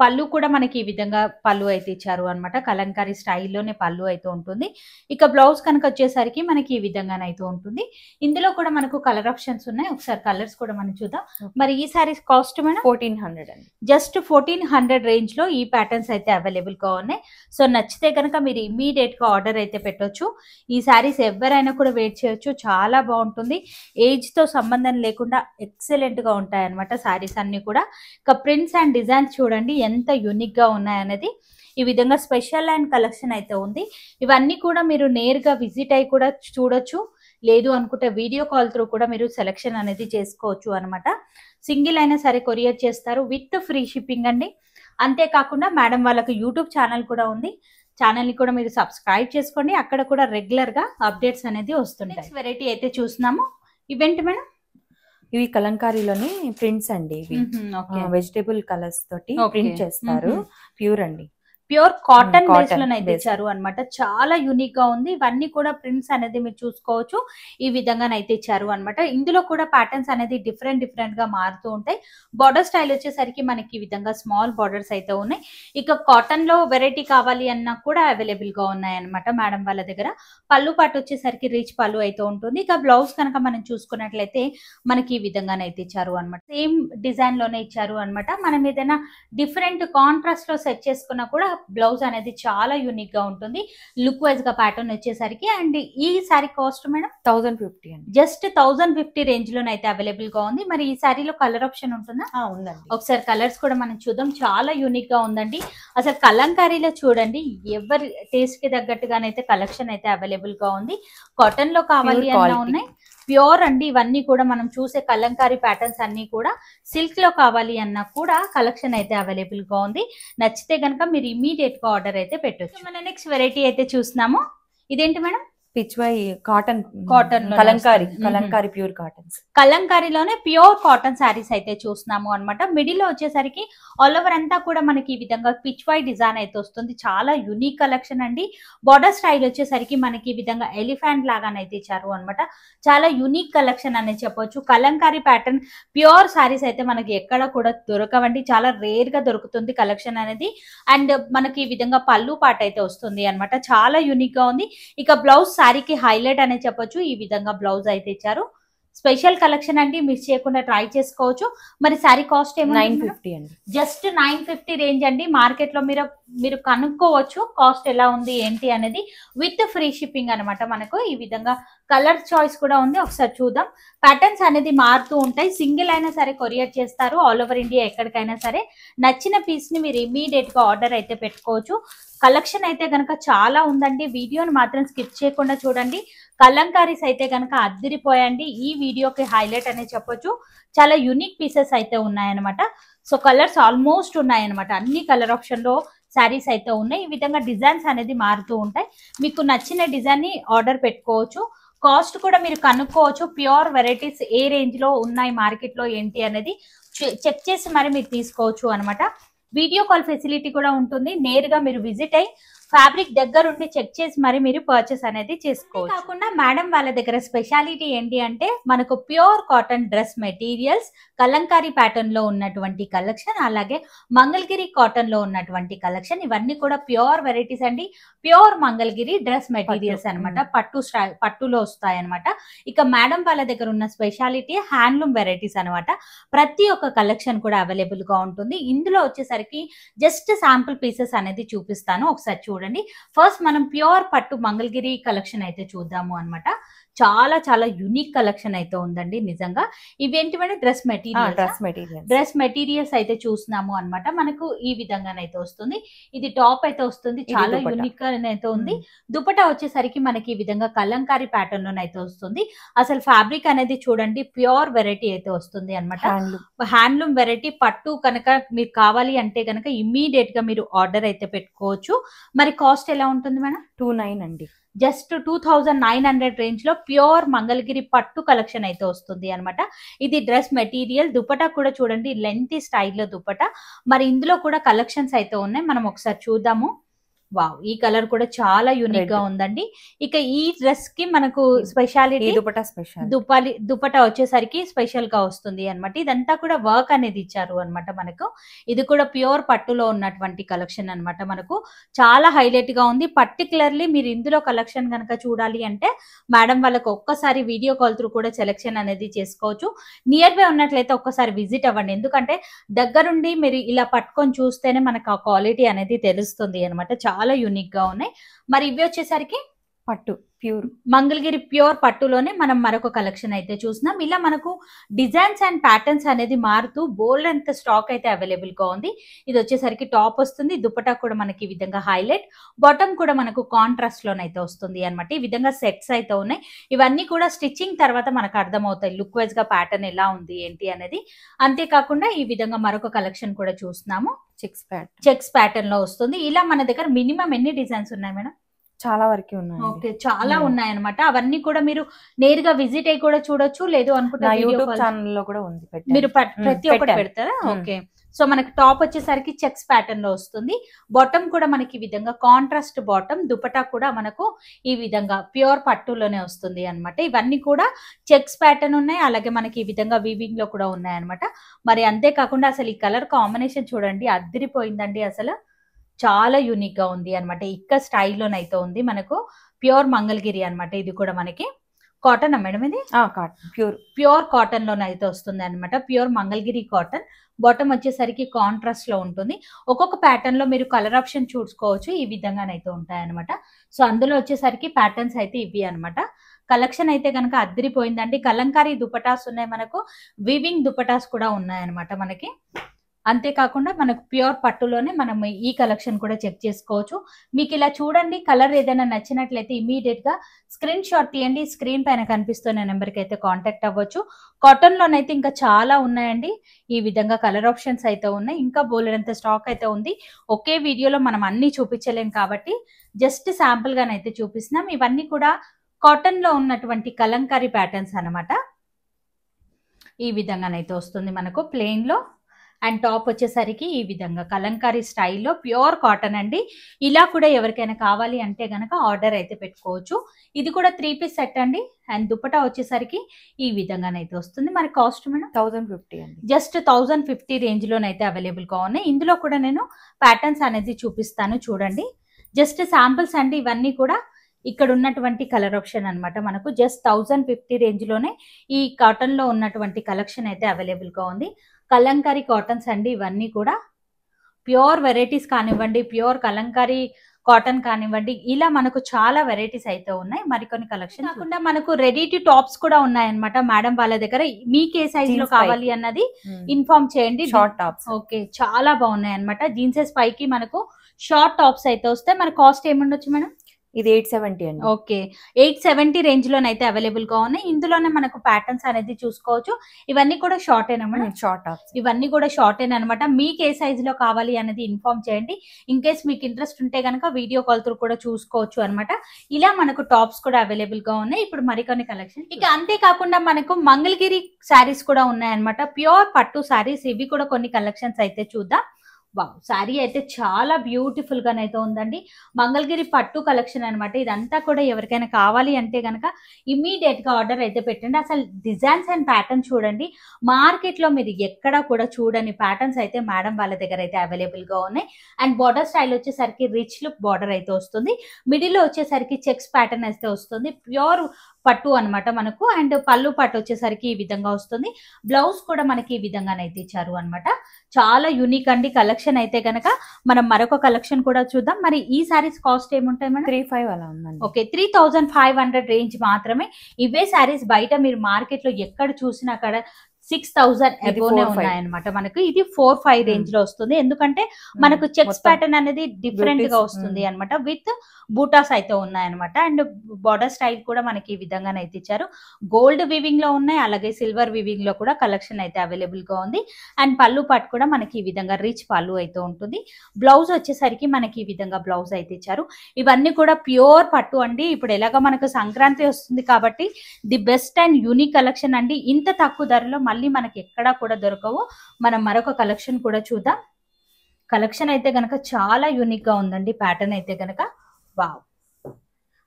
పళ్ళు కూడా మనకి ఈ విధంగా పళ్ళు అయితే ఇచ్చారు అనమాట. కలంకారీ స్టైల్లోనే పళ్ళు అయితే ఉంటుంది. ఇక బ్లౌజ్ కనుక వచ్చేసరికి మనకి ఈ విధంగానైతే ఉంటుంది. ఇందులో కూడా మనకు కలర్ ఆప్షన్స్ ఉన్నాయి. ఒకసారి కలర్స్ కూడా మనం చూద్దాం. మరి ఈ సారీస్ కాస్ట్ మేడం 1400 అండి. జస్ట్ 1400 రేంజ్ లో ఈ ప్యాటర్న్స్ అయితే అవైలబుల్ గా ఉన్నాయి. సో నచ్చితే కనుక మీరు ఇమీడియట్ గా ఆర్డర్ అయితే పెట్టొచ్చు. ఈ సారీస్ ఎవరైనా కూడా వెయిట్ చేయొచ్చు. చాలా బాగుంటుంది. ఏజ్ తో సంబంధం లేకుండా ఎక్సలెంట్ గా ఉంటాయి అనమాట సారీస్ అన్ని కూడా. ఇక ప్రింట్స్ అండ్ డిజైన్స్ చూడండి ఎంత యూనిక్ గా ఉన్నాయనేది. ఈ విధంగా స్పెషల్ అండ్ కలెక్షన్ అయితే ఉంది. ఇవన్నీ కూడా మీరు నేరుగా విజిట్ అయ్యి కూడా చూడొచ్చు. లేదు అనుకుంటే వీడియో కాల్ త్రూ కూడా మీరు సెలెక్షన్ అనేది చేసుకోవచ్చు అనమాట. సింగిల్ అయినా సరే కొరియర్ చేస్తారు విత్ ఫ్రీ షిప్పింగ్ అండి. అంతేకాకుండా మేడం వాళ్ళకి యూట్యూబ్ ఛానల్ కూడా ఉంది. ఛానల్ ని కూడా మీరు సబ్స్క్రైబ్ చేసుకోండి. అక్కడ కూడా రెగ్యులర్ గా అప్డేట్స్ అనేది వస్తుంటాయి. వెరైటీ అయితే చూస్తున్నాము. ఇవేంటి మేడం? ఇవి కలంకారీలోనే ప్రింట్స్ అండి. ఇవి వెజిటేబుల్ కలర్స్ తోటి ప్రింట్ చేస్తారు. ప్యూర్ అండి. ప్యూర్ కాటన్ బేస్ లో అయితే ఇచ్చారు అనమాట. చాలా యూనిక్ గా ఉంది. ఇవన్నీ కూడా ప్రింట్స్ అనేది మీరు చూసుకోవచ్చు. ఈ విధంగా అయితే ఇచ్చారు అనమాట. ఇందులో కూడా ప్యాటర్న్స్ అనేది డిఫరెంట్ గా మారుతూ ఉంటాయి. బార్డర్ స్టైల్ వచ్చేసరికి మనకి ఈ విధంగా స్మాల్ బార్డర్స్ అయితే ఉన్నాయి. ఇక కాటన్ లో వెరైటీ కావాలి అన్నా కూడా అవైలబుల్ గా ఉన్నాయి అనమాట మేడం వాళ్ళ దగ్గర. పళ్ళు పాటు వచ్చేసరికి రిచ్ పళ్ళు అయితే ఉంటుంది. ఇక బ్లౌజ్ కనుక మనం చూసుకున్నట్లయితే మనకి ఈ విధంగానైతే ఇచ్చారు అనమాట. సేమ్ డిజైన్ లోనే ఇచ్చారు అనమాట. మనం ఏదైనా డిఫరెంట్ కాంట్రాస్ట్ లో సెట్ చేసుకున్నా కూడా బ్లౌజ్ అనేది చాలా యూనిక్ గా ఉంటుంది. లుక్ వైజ్ గా ప్యాటర్న్ వచ్చేసరికి. అండ్ ఈ సారీ కాస్ట్ మేడం 1050 అండి. జస్ట్ 1050 రేంజ్ లోనైతే అవైలబుల్ గా ఉంది. మరి ఈ సారీలో కలర్ ఆప్షన్ ఉంటుందా? ఉందండి. ఒకసారి కలర్స్ కూడా మనం చూద్దాం. చాలా యూనిక్ గా ఉందండి. అసలు కలంకారీలో చూడండి ఎవరి టేస్ట్ కి తగ్గట్టుగానైతే కలెక్షన్ అయితే అవైలబుల్ గా ఉంది. కాటన్ లో కావాలి అన్నా ఉన్నాయి. ప్యూర్ అండి. ఇవన్నీ కూడా మనం చూసే కలంకారీ ప్యాటర్న్స్ అన్ని కూడా సిల్క్ లో కావాలి అన్నా కూడా కలెక్షన్ అయితే అవైలబుల్ గా ఉంది. నచ్చితే కనుక మీరు ఇమీడియట్ గా ఆర్డర్ అయితే పెట్టొచ్చు. మన నెక్స్ట్ వెరైటీ అయితే చూస్తున్నాము. ఇదేంటి madam? Pichwai cotton cotton Kalamkari pure cottons. కలంకారీలోనే ప్యూర్ కాటన్ శారీస్ అయితే చూస్తున్నాము అనమాట. మిడిల్ లో వచ్చేసరికి ఆల్ ఓవర్ అంతా కూడా మనకి ఈ విధంగా పిచ్వై డిజైన్ అయితే వస్తుంది. చాలా యూనిక్ కలెక్షన్ అండి. బార్డర్ స్టైల్ వచ్చేసరికి మనకి ఈ విధంగా ఎలిఫెంట్ లాగానైతే ఇచ్చారు అనమాట. చాలా యూనిక్ కలెక్షన్ అనేది చెప్పొచ్చు. కలంకారీ ప్యాటర్న్ ప్యూర్ శారీస్ అయితే మనకి ఎక్కడ కూడా దొరకవండి. చాలా రేర్ గా దొరుకుతుంది కలెక్షన్ అనేది. అండ్ మనకి ఈ విధంగా పళ్ళు పాట అయితే వస్తుంది అనమాట. చాలా యూనిక్ గా ఉంది. ఇక బ్లౌజ్ శారీకి హైలైట్ అనే చెప్పొచ్చు. ఈ విధంగా బ్లౌజ్ అయితే ఇచ్చారు. స్పెషల్ కలెక్షన్ అండి, మిస్ చేయకుండా ట్రై చేసుకోవచ్చు. మరి శారీ కాస్ట్ ఏమో 950 అండి. జస్ట్ 950 రేంజ్ అండి. మార్కెట్ లో మీరు కనుక్కోవచ్చు కాస్ట్ ఎలా ఉంది ఏంటి అనేది. విత్ ఫ్రీ షిప్పింగ్ అనమాట. మనకు ఈ విధంగా కలర్ చాయిస్ కూడా ఉంది. ఒకసారి చూద్దాం. ప్యాటర్న్స్ అనేది మారుతూ ఉంటాయి. సింగిల్ అయినా సరే కొరియర్ చేస్తారు. ఆల్ ఓవర్ ఇండియా ఎక్కడికైనా సరే. నచ్చిన పీస్ ని మీరు ఇమీడియట్ గా ఆర్డర్ అయితే పెట్టుకోవచ్చు. కలెక్షన్ అయితే గనక చాలా ఉందండి. వీడియోని మాత్రం స్కిప్ చేయకుండా చూడండి. కలంకారీస్ అయితే గనక అద్దిరిపోయండి. ఈ వీడియోకి హైలైట్ అనే చెప్పొచ్చు. చాలా యూనిక్ పీసెస్ అయితే ఉన్నాయన్నమాట. సో కలర్స్ ఆల్మోస్ట్ ఉన్నాయన్నమాట. అన్ని కలర్ ఆప్షన్ లో శారీస్ అయితే ఉన్నాయి. ఈ విధంగా డిజైన్స్ అనేది మారుతూ ఉంటాయి. మీకు నచ్చిన డిజైన్ ని ఆర్డర్ పెట్టుకోవచ్చు. కాస్ట్ కూడా మీరు కనుక్కోవచ్చు. ప్యూర్ వెరైటీస్ ఏ రేంజ్ లో ఉన్నాయి మార్కెట్ లో ఏంటి అనేది చెక్ చేసి మరి మీరు తీసుకోవచ్చు అనమాట. వీడియో కాల్ ఫెసిలిటీ కూడా ఉంటుంది. నేరుగా మీరు విజిట్ అయ్యి ఫ్యాబ్రిక్ దగ్గరుండి చెక్ చేసి మరి మీరు పర్చేస్ అనేది చేసుకోవచ్చు. కాకుండా మేడం వాళ్ళ దగ్గర స్పెషాలిటీ ఏంటి అంటే మనకు pure cotton dress materials, Kalamkari pattern లో ఉన్నటువంటి కలెక్షన్, అలాగే మంగళగిరి కాటన్ లో ఉన్నటువంటి కలెక్షన్, ఇవన్నీ కూడా ప్యూర్ వెరైటీస్ అండి. ప్యూర్ మంగళగిరి డ్రెస్ మెటీరియల్స్ అనమాట. పట్టులో వస్తాయి అనమాట. ఇక మేడం వాళ్ళ దగ్గర ఉన్న స్పెషాలిటీ హ్యాండ్లూమ్ వెరైటీస్ అనమాట. ప్రతి ఒక్క కలెక్షన్ కూడా అవైలబుల్ గా ఉంటుంది. ఇందులో వచ్చేసరికి జస్ట్ శాంపుల్ పీసెస్ అనేది చూపిస్తాను. ఒకసారి చూడండి. ఫస్ట్ మనం ప్యూర్ పట్టు మంగళగిరి కలెక్షన్ అయితే చూద్దాము అనమాట. చాలా చాలా యూనిక్ కలెక్షన్ అయితే ఉందండి నిజంగా. ఇవేంటివంటే డ్రెస్ మెటీరియల్స్ అయితే చూస్తున్నాము అనమాట. మనకు ఈ విధంగానైతే వస్తుంది. ఇది టాప్ అయితే వస్తుంది. చాలా యూనిక్ గా అయితే ఉంది. దుపట్టా వచ్చేసరికి మనకి ఈ విధంగా కలంకారీ ప్యాటర్న్ లోనైతే వస్తుంది. అసలు ఫ్యాబ్రిక్ అనేది చూడండి ప్యూర్ వెరైటీ అయితే వస్తుంది అనమాట. Handloom variety. పట్టు కనుక మీకు కావాలి అంటే కనుక ఇమ్మీడియట్ గా మీరు ఆర్డర్ అయితే పెట్టుకోవచ్చు. మరి కాస్ట్ ఎలా ఉంటుంది మేడం? 29 అండి. జస్ట్ 2900 రేంజ్ లో ప్యూర్ మంగళగిరి పట్టు కలెక్షన్ అయితే వస్తుంది అనమాట. ఇది డ్రెస్ మెటీరియల్. దుపట్టా కూడా చూడండి లెంతీ స్టైల్లో దుపట్టా. మరి ఇందులో కూడా కలెక్షన్స్ అయితే ఉన్నాయి. మనం ఒకసారి చూద్దాము. వావ్, ఈ కలర్ కూడా చాలా యూనిక్ గా ఉందండి. ఇక ఈ డ్రెస్ కి మనకు స్పెషాలిటీ దుపట్టా వచ్చేసరికి స్పెషల్ గా వస్తుంది అనమాట. ఇదంతా కూడా వర్క్ అనేది ఇచ్చారు అనమాట మనకు. ఇది కూడా ప్యూర్ పట్టులో ఉన్నటువంటి కలెక్షన్ అనమాట. మనకు చాలా హైలైట్ గా ఉంది. పర్టికులర్లీ మీరు ఇందులో కలెక్షన్ కనుక చూడాలి అంటే మేడం వాళ్ళకి ఒక్కసారి వీడియో కాల్ త్రూ కూడా సెలెక్షన్ అనేది చేసుకోవచ్చు. నియర్ బై ఉన్నట్లయితే ఒక్కసారి విజిట్ అవ్వండి. ఎందుకంటే దగ్గరుండి మీరు ఇలా పట్టుకొని చూస్తేనే మనకు ఆ క్వాలిటీ అనేది తెలుస్తుంది అనమాట. చాలా యూనిక్ గా ఉన్నాయి. మరి ఇవి వచ్చేసరికి పట్టు ప్యూర్ మంగళగిరి ప్యూర్ పట్టులోనే మనం మరొక కలెక్షన్ అయితే చూస్తున్నాం. ఇలా మనకు డిజైన్స్ అండ్ ప్యాటర్న్స్ అనేది మారుతూ బోల్డ్ అంత స్టాక్ అయితే అవైలబుల్ గా ఉంది. ఇది వచ్చేసరికి టాప్ వస్తుంది. దుపట్టా కూడా మనకి ఈ విధంగా హైలైట్. బాటమ్ కూడా మనకు కాంట్రాస్ట్ లోనైతే వస్తుంది అనమాట. ఈ విధంగా సెట్స్ అయితే ఉన్నాయి. ఇవన్నీ కూడా స్టిచ్చింగ్ తర్వాత మనకు అర్థమవుతాయి లుక్ వైజ్ గా ప్యాటర్న్ ఎలా ఉంది ఏంటి అనేది. అంతేకాకుండా ఈ విధంగా మరొక కలెక్షన్ కూడా చూస్తున్నాము. చెక్స్ ప్యాటర్న్ లో వస్తుంది. ఇలా మన దగ్గర మినిమం ఎన్ని డిజైన్స్ ఉన్నాయి మేడం? చాలా వరకు ఉన్నాయి. ఓకే, చాలా ఉన్నాయన్నమాట. అవన్నీ కూడా మీరు నేరుగా విజిట్ అయ్యి కూడా చూడొచ్చు. లేదు అనుకుంటే యూట్యూబ్ ఛానల్ లో కూడా ఉంది. మీరు ప్రతి ఒక్కటి పెడతారా? ఓకే. సో మనకి టాప్ వచ్చేసరికి చెక్స్ ప్యాటర్న్ లో వస్తుంది. బాటమ్ కూడా మనకి ఈ విధంగా కాంట్రాస్ట్ బాటమ్. దుపట్టా కూడా మనకు ఈ విధంగా ప్యూర్ పట్టులోనే వస్తుంది అనమాట. ఇవన్నీ కూడా చెక్స్ ప్యాటర్న్ ఉన్నాయి. అలాగే మనకి ఈ విధంగా వీవింగ్ లో కూడా ఉన్నాయి అనమాట. మరి అంతేకాకుండా అసలు ఈ కలర్ కాంబినేషన్ చూడండి అద్దిరిపోయిందండి. అసలు చాలా యూనిక్ గా ఉంది అనమాట. ఇక్క స్టైల్లోనైతే ఉంది. మనకు ప్యూర్ మంగళగిరి అనమాట. ఇది కూడా మనకి కాటన్ మేడం. ఇది ప్యూర్ కాటన్ లోనైతే వస్తుంది అనమాట. Pure Mangalagiri cotton. బాటమ్ వచ్చేసరికి కాంట్రాస్ట్ లో ఉంటుంది. ఒక్కొక్క ప్యాటర్న్ లో మీరు కలర్ ఆప్షన్ చూసుకోవచ్చు. ఈ విధంగానైతే ఉంటాయి అనమాట. సో అందులో వచ్చేసరికి ప్యాటర్న్స్ అయితే ఇవి అనమాట. కలెక్షన్ అయితే కనుక అద్దిరిపోయిందండి. కలంకారీ దుపటాస్ ఉన్నాయి. మనకు వీవింగ్ దుపటాస్ కూడా ఉన్నాయన్నమాట మనకి. అంతేకాకుండా మనకు ప్యూర్ పట్టులోనే మనం ఈ కలెక్షన్ కూడా చెక్ చేసుకోవచ్చు. మీకు ఇలా చూడండి కలర్ ఏదైనా నచ్చినట్లయితే ఇమీడియట్ గా స్క్రీన్ షాట్ తీయండి. స్క్రీన్ పైన కనిపిస్తున్న నెంబర్కి అయితే కాంటాక్ట్ అవ్వచ్చు. కాటన్ లోనైతే ఇంకా చాలా ఉన్నాయండి. ఈ విధంగా కలర్ ఆప్షన్స్ అయితే ఉన్నాయి. ఇంకా బోలెడంత స్టాక్ అయితే ఉంది. ఒకే వీడియోలో మనం అన్ని చూపించలేం కాబట్టి జస్ట్ శాంపుల్ గానైతే చూపిస్తున్నాం. ఇవన్నీ కూడా కాటన్ లో ఉన్నటువంటి కలంకారీ ప్యాటర్న్స్ అన్నమాట. ఈ విధంగానైతే వస్తుంది మనకు ప్లెయిన్ లో. అండ్ టాప్ వచ్చేసరికి ఈ విధంగా కలంకారీ స్టైల్లో ప్యూర్ కాటన్ అండి. ఇలా కూడా ఎవరికైనా కావాలి అంటే గనక ఆర్డర్ అయితే పెట్టుకోవచ్చు. ఇది కూడా 3 పీస్ సెట్ అండి. అండ్ దుపట్టా వచ్చేసరికి ఈ విధంగానైతే వస్తుంది. మరి కాస్ట్ మేడం 1050 అండి. జస్ట్ 1050 రేంజ్ లోనైతే అవైలబుల్ గా ఉన్నాయి. ఇందులో కూడా నేను ప్యాటర్న్స్ అనేది చూపిస్తాను చూడండి. జస్ట్ శాంపిల్స్ అండి ఇవన్నీ కూడా. ఇక్కడ ఉన్నటువంటి కలర్ ఆప్షన్ అన్నమాట. మనకు జస్ట్ 1050 రేంజ్ లోనే ఈ కాటన్ లో ఉన్నటువంటి కలెక్షన్ అయితే అవైలబుల్ గా ఉంది. కలంకారీ కాటన్స్ అండి ఇవన్నీ కూడా. ప్యూర్ వెరైటీస్ కానివ్వండి, ప్యూర్ కలంకారీ కాటన్ కానివ్వండి, ఇలా మనకు చాలా వెరైటీస్ అయితే ఉన్నాయి. మరికొన్ని కలెక్షన్ కాకుండా మనకు రెడీ టు టాప్స్ కూడా ఉన్నాయన్నమాట మేడం వాళ్ళ దగ్గర. మీకు ఏ సైజ్ లో కావాలి అన్నది ఇన్ఫార్మ్ చేయండి. షార్ట్ టాప్స్ ఓకే, చాలా బాగున్నాయి అనమాట. జీన్సెస్ పైకి మనకు షార్ట్ టాప్స్ అయితే వస్తాయి. మరి కాస్ట్ ఏముండొచ్చు మేడం? ఇది 870 అండి. ఓకే, 870 రేంజ్ లోనైతే అవైలబుల్ గా ఉన్నాయి. ఇందులోనే మనకు ప్యాటర్న్స్ అనేది చూసుకోవచ్చు. ఇవన్నీ కూడా షార్ట్ ఏనమాట, షార్ట్ టాప్స్ ఇవన్నీ కూడా షార్ట్ అనమాట. మీకు ఏ సైజ్ లో కావాలి అనేది ఇన్ఫార్మ్ చేయండి. ఇన్ కేస్ మీకు ఇంట్రెస్ట్ ఉంటే కనుక వీడియో కాల్ తో కూడా చూసుకోవచ్చు అనమాట. ఇలా మనకు టాప్స్ కూడా అవైలబుల్ గా ఉన్నాయి. ఇప్పుడు మరికొన్ని కలెక్షన్. ఇక అంతేకాకుండా మనకు మంగళగిరి శారీస్ కూడా ఉన్నాయన్నమాట. ప్యూర్ పట్టు శారీస్. ఇవి కూడా కొన్ని కలెక్షన్స్ అయితే చూద్దాం. వావ్, శారీ అయితే చాలా బ్యూటిఫుల్ గానైతే ఉందండి. మంగళగిరి పట్టు కలెక్షన్ అనమాట. ఇదంతా కూడా ఎవరికైనా కావాలి అంటే గనక ఇమ్మీడియట్ గా ఆర్డర్ అయితే పెట్టండి. అసలు డిజైన్స్ అండ్ ప్యాటర్న్ చూడండి. మార్కెట్ లో మీరు ఎక్కడా కూడా చూడని ప్యాటర్న్స్ అయితే మేడం వాళ్ళ దగ్గర అయితే అవైలబుల్ గా ఉన్నాయి. అండ్ బార్డర్ స్టైల్ వచ్చేసరికి రిచ్ లుక్ బార్డర్ అయితే వస్తుంది. మిడిల్ లో వచ్చేసరికి చెక్స్ ప్యాటర్న్ అయితే వస్తుంది. ప్యూర్ పట్టు అనమాట మనకు. అండ్ పళ్ళు పట్టు వచ్చేసరికి ఈ విధంగా వస్తుంది. బ్లౌజ్ కూడా మనకి ఈ విధంగానైతే ఇచ్చారు అనమాట. చాలా యూనిక్ అండి కలెక్షన్ అయితే గనక. మనం మరొక కలెక్షన్ కూడా చూద్దాం. మరి ఈ సారీస్ కాస్ట్ ఏముంటాయి మేడం? 35 అలా ఉందండి. ఓకే, 3500 రేంజ్ మాత్రమే. ఇవే సారీస్ బయట మీరు మార్కెట్ లో ఎక్కడ చూసినా అక్కడ 6000 ఎబోనే ఉన్నాయన్నమాట. మనకు ఇది 4-5 రేంజ్ లో వస్తుంది. ఎందుకంటే మనకు చెక్స్ ప్యాటర్న్ అనేది డిఫరెంట్ గా వస్తుంది అనమాట. విత్ బూటాస్ అయితే ఉన్నాయన్నమాట. అండ్ బార్డర్ స్టైల్ కూడా మనకి ఈ విధంగానైతే ఇచ్చారు. గోల్డ్ వివింగ్ లో ఉన్నాయి, అలాగే సిల్వర్ వివింగ్ లో కూడా కలెక్షన్ అయితే అవైలబుల్ గా ఉంది. అండ్ పళ్ళు పట్టు కూడా మనకి ఈ విధంగా రిచ్ పళ్ళు అయితే ఉంటుంది. బ్లౌజ్ వచ్చేసరికి మనకి ఈ విధంగా బ్లౌజ్ అయితే ఇచ్చారు. ఇవన్నీ కూడా ప్యూర్ పట్టు అండి. ఇప్పుడు ఎలాగ మనకు సంక్రాంతి వస్తుంది కాబట్టి the best and unique collection అండి. ఇంత తక్కువ ధరలో మళ్ళీ మనకి ఎక్కడా కూడా దొరకవు. మనం మరొక కలెక్షన్ కూడా చూద్దాం. కలెక్షన్ అయితే గనక చాలా యూనిక్ గా ఉందండి. ప్యాటర్న్ అయితే గనక వావ్,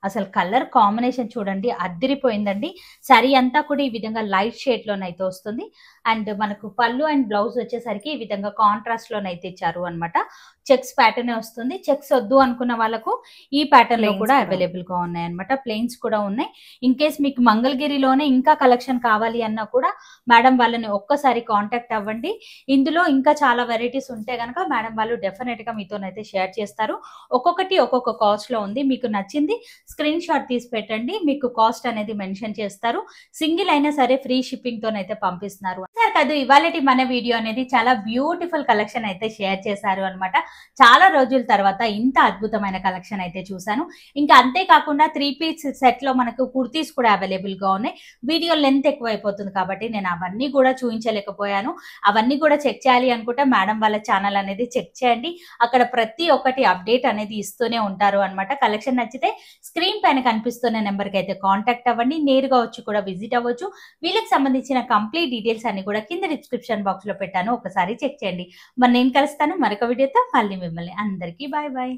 అసలు కలర్ కాంబినేషన్ చూడండి, అద్దిరిపోయిందండి. శారీ అంతా కూడా ఈ విధంగా లైట్ షేడ్ లోనైతే వస్తుంది. అండ్ మనకు పళ్ళు అండ్ బ్లౌజ్ వచ్చేసరికి ఈ విధంగా కాంట్రాస్ట్ లోనైతే ఇచ్చారు అనమాట. చెక్స్ ప్యాటర్న్ వస్తుంది. చెక్స్ వద్దు అనుకున్న వాళ్ళకు ఈ ప్యాటర్న్ లో కూడా అవైలబుల్ గా ఉన్నాయి అనమాట. ప్లెయిన్స్ కూడా ఉన్నాయి. ఇన్ కేస్ మీకు మంగళగిరిలోనే ఇంకా కలెక్షన్ కావాలి అన్నా కూడా మేడం వాళ్ళని ఒక్కసారి కాంటాక్ట్ అవ్వండి. ఇందులో ఇంకా చాలా వెరైటీస్ ఉంటే గనక మేడం వాళ్ళు డెఫినెట్ గా మీతోనైతే షేర్ చేస్తారు. ఒక్కొక్కటి ఒక్కొక్క కాస్ట్ లో ఉంది. మీకు నచ్చింది స్క్రీన్ షాట్ తీసి పెట్టండి. మీకు కాస్ట్ అనేది మెన్షన్ చేస్తారు. సింగిల్ అయినా సరే ఫ్రీ షిప్పింగ్ తోనైతే పంపిస్తున్నారు. సార్ కాదు, ఇవాళ మన వీడియో అనేది చాలా బ్యూటిఫుల్ కలెక్షన్ అయితే షేర్ చేశారు అనమాట. చాలా రోజుల తర్వాత ఇంత అద్భుతమైన కలెక్షన్ అయితే చూసాను. ఇంకా అంతేకాకుండా 3 పీస్ సెట్ లో మనకు కుర్తీస్ కూడా అవైలబుల్ గా ఉన్నాయి. వీడియో లెంత్ ఎక్కువ అయిపోతుంది కాబట్టి నేను అవన్నీ కూడా చూపించలేకపోయాను. అవన్నీ కూడా చెక్ చేయాలి అనుకుంటే మేడం వాళ్ళ ఛానల్ అనేది చెక్ చేయండి. అక్కడ ప్రతి ఒక్కటి అప్డేట్ అనేది ఇస్తూనే ఉంటారు అనమాట. కలెక్షన్ నచ్చితే స్క్రీన్ పైన కనిపిస్తున్న నెంబర్కి అయితే కాంటాక్ట్ అవ్వండి. నేరుగా వచ్చి కూడా విజిట్ అవ్వచ్చు. వీళ్ళకి సంబంధించిన కంప్లీట్ డీటెయిల్స్ అన్ని కూడా కింద డిస్క్రిప్షన్ బాక్స్ లో పెట్టాను. ఒకసారి చెక్ చేయండి. మరి నేను కలుస్తాను మరొక వీడియోతో. మళ్ళీ మిమ్మల్ని అందరికీ బాయ్ బాయ్.